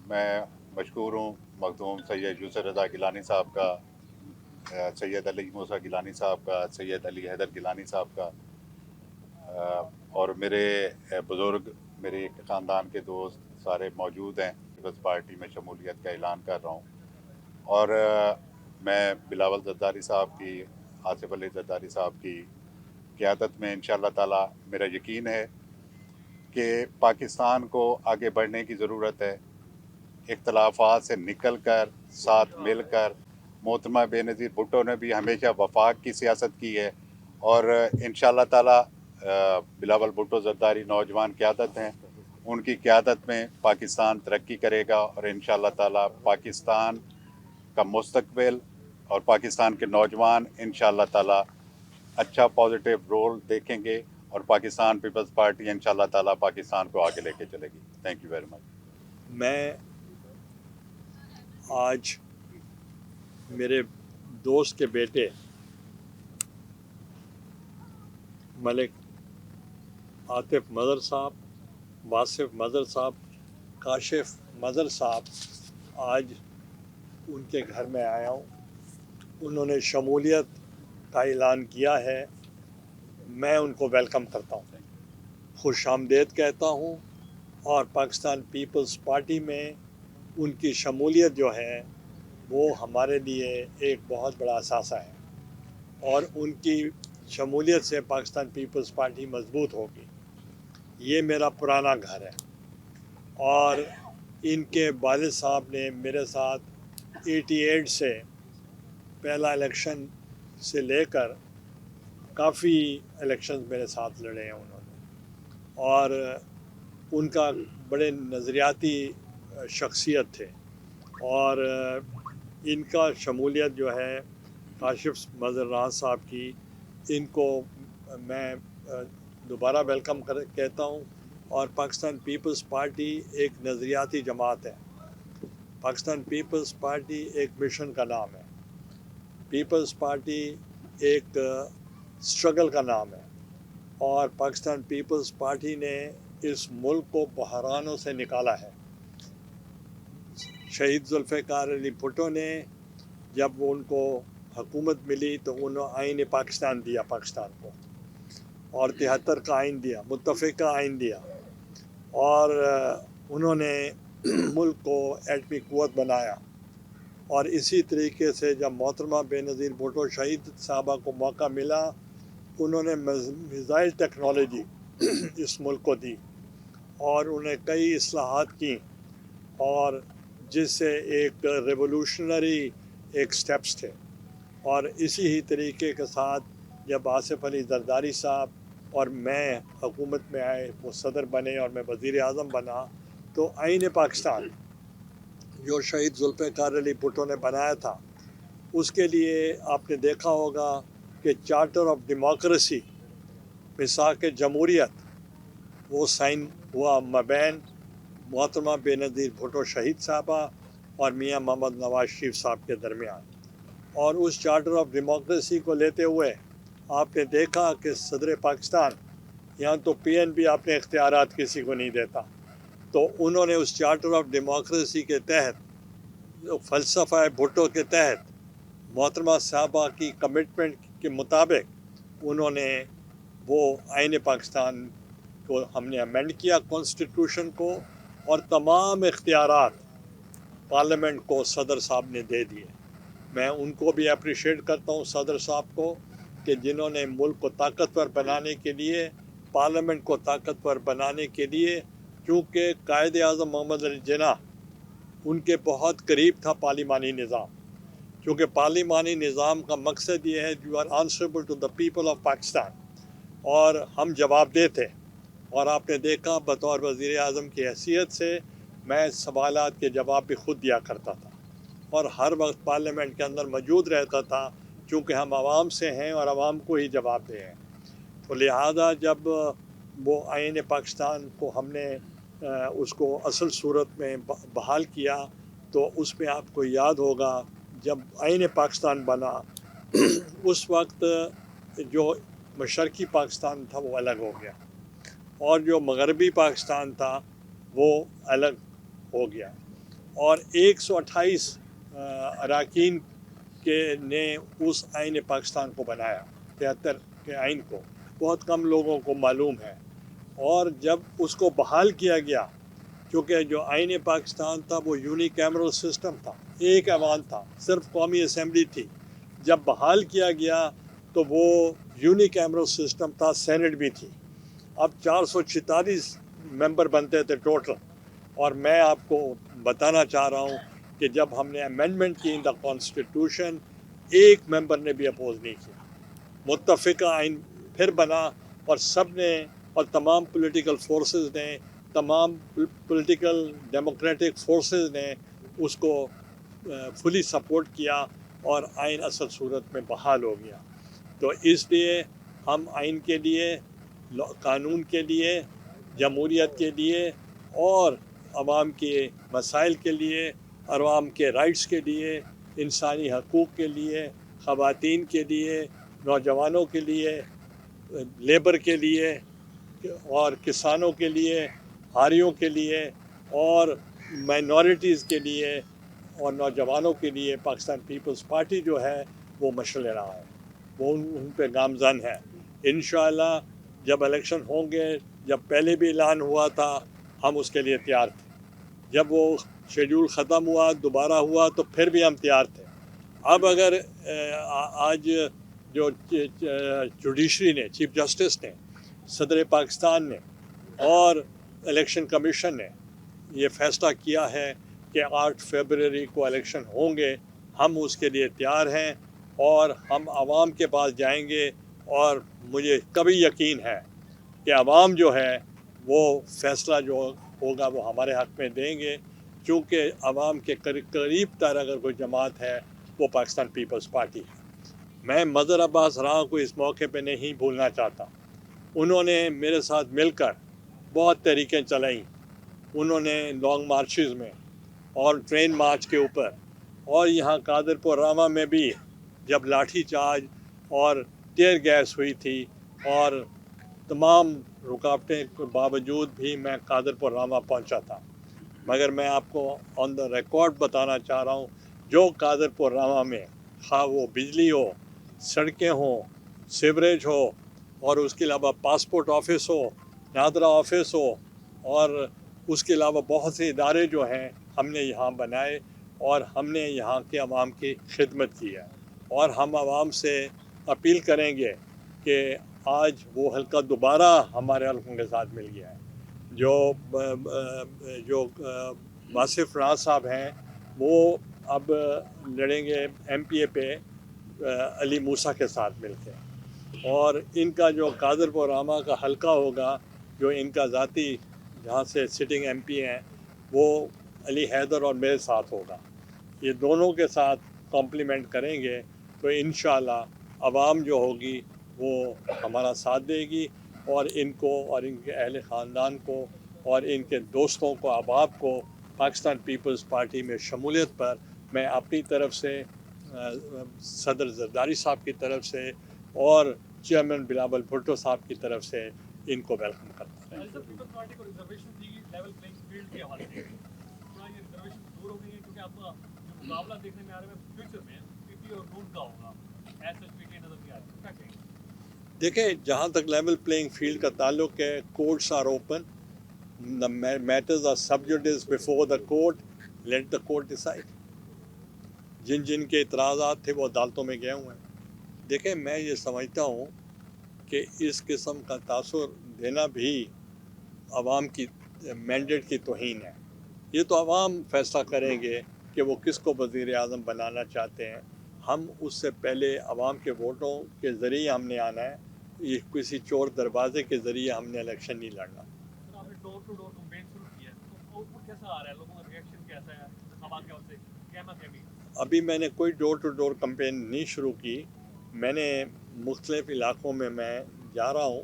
میں مشکور ہوں مخدوم سید یوسف رضا گیلانی صاحب کا، سید علی موسیٰ گیلانی صاحب کا، سید علی حیدر گیلانی صاحب کا، اور میرے بزرگ، میرے ایک خاندان کے دوست سارے موجود ہیں۔ پیپلز پارٹی میں شمولیت کا اعلان کر رہا ہوں، اور میں بلاول زرداری صاحب کی، آصف علی زرداری صاحب کی قیادت میں انشاءاللہ تعالی میرا یقین ہے کہ پاکستان کو آگے بڑھنے کی ضرورت ہے۔ اختلافات سے نکل کر ساتھ مل کر، محترمہ بے نظیر بھٹو نے بھی ہمیشہ وفاق کی سیاست کی ہے، اور انشاءاللہ تعالی بلاول بھٹو زرداری نوجوان قیادت ہیں، ان کی قیادت میں پاکستان ترقی کرے گا، اور انشاءاللہ تعالی پاکستان کا مستقبل اور پاکستان کے نوجوان انشاءاللہ تعالی اچھا پازیٹیو رول دیکھیں گے، اور پاکستان پیپلز پارٹی انشاءاللہ تعالی پاکستان کو آگے لے کے چلے گی۔ Thank you very much. میں آج میرے دوست کے بیٹے ملک عاطف مظہر صاحب، واصف مظہر صاحب، کاشف مظہر صاحب، آج ان کے گھر میں آیا ہوں۔ انہوں نے شمولیت کا اعلان کیا ہے، میں ان کو ویلکم کرتا ہوں، خوش آمدید کہتا ہوں، اور پاکستان پیپلز پارٹی میں ان کی شمولیت جو ہے وہ ہمارے لیے ایک بہت بڑا اثاثہ ہے، اور ان کی شمولیت سے پاکستان پیپلز پارٹی مضبوط ہوگی۔ یہ میرا پرانا گھر ہے، اور ان کے والد صاحب نے میرے ساتھ 88 سے پہلا الیکشن سے لے کر کافی الیکشن میرے ساتھ لڑے ہیں انہوں نے، اور ان کا بڑے نظریاتی شخصیت تھے، اور ان کا شمولیت جو ہے کاشف مظہر راز صاحب کی، ان کو میں دوبارہ ویلکم کہتا ہوں۔ اور پاکستان پیپلز پارٹی ایک نظریاتی جماعت ہے، پاکستان پیپلز پارٹی ایک مشن کا نام ہے، پیپلز پارٹی ایک اسٹرگل کا نام ہے، اور پاکستان پیپلز پارٹی نے اس ملک کو بحرانوں سے نکالا ہے۔ شہید ذوالفقار علی بھٹو نے جب ان کو حکومت ملی تو انہوں نے آئین پاکستان دیا پاکستان کو، اور 73 کا آئین دیا، متفقہ آئین دیا، اور انہوں نے ملک کو ایٹمی قوت بنایا۔ اور اسی طریقے سے جب محترمہ بے نظیر بھٹو شہید صاحبہ کو موقع ملا، انہوں نے میزائل ٹیکنالوجی اس ملک کو دی، اور انہیں کئی اصلاحات کی، اور جس سے ایک ریولوشنری ایک سٹیپس تھے۔ اور اسی ہی طریقے کے ساتھ جب آصف علی زرداری صاحب اور میں حکومت میں آئے، وہ صدر بنے اور میں وزیر اعظم بنا، تو آئین پاکستان جو شہید ذوالفقار علی بھٹو نے بنایا تھا، اس کے لیے آپ نے دیکھا ہوگا کہ چارٹر آف ڈیموکریسی، میثاق جمہوریت، وہ سائن ہوا مابین محترمہ بے نظیر بھٹو شہید صاحبہ اور میاں محمد نواز شریف صاحب کے درمیان۔ اور اس چارٹر آف ڈیموکریسی کو لیتے ہوئے آپ نے دیکھا کہ صدر پاکستان، یہاں تو پی این بی اپنے اختیارات کسی کو نہیں دیتا، تو انہوں نے اس چارٹر آف ڈیموکریسی کے تحت، جو فلسفہ بھٹو کے تحت، محترمہ صاحبہ کی کمٹمنٹ کے مطابق انہوں نے وہ آئین پاکستان کو ہم نے امینڈ کیا، کانسٹیٹیوشن کو، اور تمام اختیارات پارلیمنٹ کو صدر صاحب نے دے دیے۔ میں ان کو بھی اپریشیٹ کرتا ہوں، صدر صاحب کو، کہ جنہوں نے ملک کو طاقتور بنانے کے لیے، پارلیمنٹ کو طاقتور بنانے کے لیے، چونکہ قائد اعظم محمد علی جناح ان کے بہت قریب تھا پارلیمانی نظام، کیونکہ پارلیمانی نظام کا مقصد یہ ہے you are answerable to the people of Pakistan, اور ہم جواب دہ تھے۔ اور آپ نے دیکھا بطور وزیر اعظم کی حیثیت سے میں سوالات کے جواب بھی خود دیا کرتا تھا، اور ہر وقت پارلیمنٹ کے اندر موجود رہتا تھا، چونکہ ہم عوام سے ہیں اور عوام کو ہی جواب دے ہیں۔ تو لہذا جب وہ آئین پاکستان کو ہم نے اس کو اصل صورت میں بحال کیا، تو اس میں آپ کو یاد ہوگا جب آئین پاکستان بنا اس وقت جو مشرقی پاکستان تھا وہ الگ ہو گیا، اور جو مغربی پاکستان تھا وہ الگ ہو گیا اور 128 اراکین کے نے اس آئین پاکستان کو بنایا 73 کے آئین کو بہت کم لوگوں کو معلوم ہے اور جب اس کو بحال کیا گیا کیونکہ جو آئین پاکستان تھا وہ یونی کیمرل سسٹم تھا ایک ایوان تھا صرف قومی اسمبلی تھی جب بحال کیا گیا تو وہ یونی کیمرل سسٹم تھا سینٹ بھی تھی اب 446 ممبر بنتے تھے ٹوٹل اور میں آپ کو بتانا چاہ رہا ہوں کہ جب ہم نے امینڈمنٹ کی ان دا کانسٹیٹیوشن ایک ممبر نے بھی اپوز نہیں کیا متفقہ آئین پھر بنا اور سب نے اور تمام پولیٹیکل فورسز نے تمام پولیٹیکل ڈیموکریٹک فورسز نے اس کو فلی سپورٹ کیا اور آئین اصل صورت میں بحال ہو گیا تو اس لیے ہم آئین کے لیے قانون کے لیے جمہوریت کے لیے اور عوام کے مسائل کے لیے عوام کے رائٹس کے لیے انسانی حقوق کے لیے خواتین کے لیے نوجوانوں کے لیے لیبر کے لیے اور کسانوں کے لیے ہاریوں کے لیے اور مائنورٹیز کے لیے اور نوجوانوں کے لیے پاکستان پیپلز پارٹی جو ہے وہ مشعل راہ ہے وہ ان پہ گامزن ہے انشاءاللہ جب الیکشن ہوں گے جب پہلے بھی اعلان ہوا تھا ہم اس کے لیے تیار تھے جب وہ شیڈول ختم ہوا دوبارہ ہوا تو پھر بھی ہم تیار تھے اب اگر آج جو جوڈیشری نے چیف جسٹس نے صدر پاکستان نے اور الیکشن کمیشن نے یہ فیصلہ کیا ہے کہ 8 فیبروری کو الیکشن ہوں گے ہم اس کے لیے تیار ہیں اور ہم عوام کے پاس جائیں گے اور مجھے کبھی یقین ہے کہ عوام جو ہے وہ فیصلہ جو ہوگا وہ ہمارے حق میں دیں گے چونکہ عوام کے قریب تر اگر کوئی جماعت ہے وہ پاکستان پیپلز پارٹی ہے میں مظہر عباس راہ کو اس موقع پہ نہیں بھولنا چاہتا انہوں نے میرے ساتھ مل کر بہت تحریکیں چلائیں انہوں نے لانگ مارچز میں اور ٹرین مارچ کے اوپر اور یہاں قادرپور راما میں بھی جب لاٹھی چارج اور ٹیئر گیس ہوئی تھی اور تمام رکاوٹیں کے باوجود بھی میں قادرپور راما پہنچا تھا مگر میں آپ کو آن دا ریکارڈ بتانا چاہ رہا ہوں جو قادرپور راما میں خواہ وہ بجلی ہو سڑکیں ہوں سیوریج ہو اور اس کے علاوہ پاسپورٹ آفس ہو نادرا آفس ہو اور اس کے علاوہ بہت سے ادارے جو ہیں ہم نے یہاں بنائے اور ہم نے یہاں کے عوام کی خدمت کی ہے اور ہم عوام سے اپیل کریں گے کہ آج وہ حلقہ دوبارہ ہمارے حلقوں کے ساتھ مل گیا ہے جو واصف راز صاحب ہیں وہ اب لڑیں گے ایم پی اے پہ علی موسیٰ کے ساتھ مل کے اور ان کا جو قادرپور راما کا حلقہ ہوگا جو ان کا ذاتی جہاں سے سٹنگ ایم پی ہیں وہ علی حیدر اور میرے ساتھ ہوگا یہ دونوں کے ساتھ کمپلیمنٹ کریں گے تو انشاءاللہ عوام جو ہوگی وہ ہمارا ساتھ دے گی اور ان کو اور ان کے اہل خاندان کو اور ان کے دوستوں کو احباب کو پاکستان پیپلز پارٹی میں شمولیت پر میں اپنی طرف سے صدر زرداری صاحب کی طرف سے اور چیئرمین بلاول بھٹو صاحب کی طرف سے ان کو ویلکم کرتا ہوں پیپلز پارٹی کو reservation the level playing field کے حوالے سے تھوڑا یہ ریزرویشن دور ہو گئی ہے کیونکہ آپ کا جو مقابلہ دیکھنے میں آ رہا ہے فیوچر میں پی پی اور نون کا ہوگا ایسا پی ٹی نظر نہیں آ رہا کیا کہیں دیکھیں جہاں تک لیول پلینگ فیلڈ کا تعلق ہے courts are open the matters are sub judice before the court let the court decide جن کے اعتراضات تھے وہ عدالتوں میں گئے ہوئے ہیں دیکھیں میں یہ سمجھتا ہوں کہ اس قسم کا تاثر دینا بھی عوام کی مینڈیٹ کی توہین ہے یہ تو عوام فیصلہ کریں گے کہ وہ کس کو وزیر اعظم بنانا چاہتے ہیں ہم اس سے پہلے عوام کے ووٹوں کے ذریعے ہم نے آنا ہے یہ کسی چور دروازے کے ذریعے ہم نے الیکشن نہیں لڑنا آپ نے ڈور ٹو ڈور کمپین شروع کیا ہے تو آؤٹ پٹ کیسا آ رہا ہے لوگوں کا ریئیکشن کیسا ہے انتخابات کے وقت سے کہنا کہمی ابھی میں نے کوئی ڈور ٹو ڈور کمپین نہیں شروع کی میں نے مختلف علاقوں میں جا رہا ہوں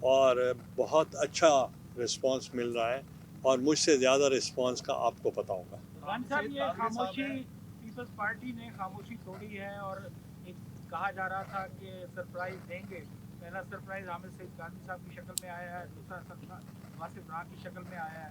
اور بہت اچھا رسپانس مل رہا ہے اور مجھ سے زیادہ رسپانس کا آپ کو پتہ ہوگا خان صاحب یہ خاموشی پیپلز پارٹی نے خاموشی توڑی ہے اور ایک کہا جا رہا تھا کہ سرپرائز دیں گے پہلا سرپرائز حامد سعید گاندھی صاحب کی شکل میں آیا ہے دوسرا سرپرائز واصف راہ کی شکل میں آیا ہے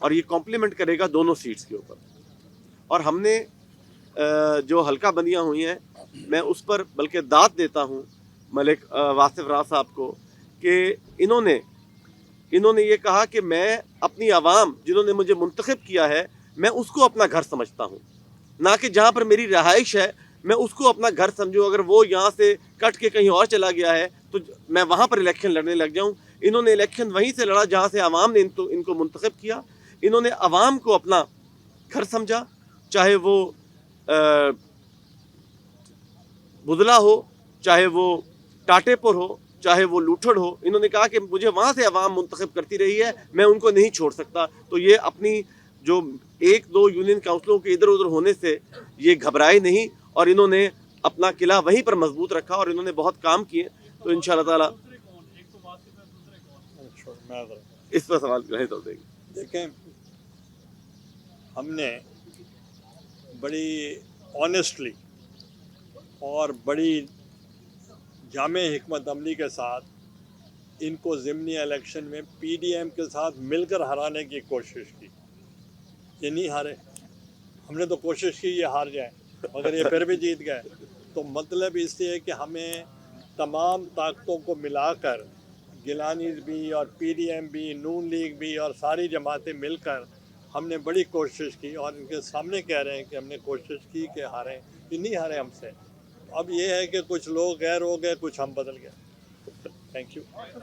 اور یہ کمپلیمنٹ کرے گا دونوں سیٹس کے اوپر. اور ہم نے جو حلقہ بندیاں ہوئی ہیں میں اس پر بلکہ داد دیتا ہوں ملک واصف راز صاحب کو کہ انہوں نے یہ کہا کہ میں اپنی عوام جنہوں نے مجھے منتخب کیا ہے میں اس کو اپنا گھر سمجھتا ہوں, نہ کہ جہاں پر میری رہائش ہے میں اس کو اپنا گھر سمجھوں. اگر وہ یہاں سے کٹ کے کہیں اور چلا گیا ہے تو میں وہاں پر الیکشن لڑنے لگ جاؤں. انہوں نے الیکشن وہیں سے لڑا جہاں سے عوام نے ان کو منتخب کیا. انہوں نے عوام کو اپنا گھر سمجھا, چاہے وہ بدلا ہو, چاہے وہ ٹاٹے پور ہو, چاہے وہ لوٹھڑ ہو. انہوں نے کہا کہ مجھے وہاں سے عوام منتخب کرتی رہی ہے, میں ان کو نہیں چھوڑ سکتا. تو یہ اپنی جو ایک دو یونین کاؤنسلوں کے ادھر ادھر ہونے سے یہ گھبرائے نہیں اور انہوں نے اپنا قلعہ وہیں پر مضبوط رکھا اور انہوں نے بہت کام کیے. تو انشاءاللہ تعالیٰ دوسرے کون, ایک تو واصف ہے, دوسرے کون؟ میں اس پر سوال رہے تو دیں گے. دیکھیں, ہم نے بڑی آنیسٹلی اور بڑی جامع حکمت عملی کے ساتھ ان کو ضمنی الیکشن میں پی ڈی ایم کے ساتھ مل کر ہرانے کی کوشش کی. یہ نہیں ہارے, ہم نے تو کوشش کی یہ ہار جائیں مگر یہ پھر بھی جیت گئے. تو مطلب اس لیے کہ ہمیں تمام طاقتوں کو ملا کر گیلانیز بھی اور پی ڈی ایم بھی, نون لیگ بھی اور ساری جماعتیں مل کر ہم نے بڑی کوشش کی اور ان کے سامنے کہہ رہے ہیں کہ ہم نے کوشش کی کہ ہاریں. یہ نہیں ہارے ہم سے. اب یہ ہے کہ کچھ لوگ غیر ہو گئے, کچھ ہم بدل گئے. Thank you.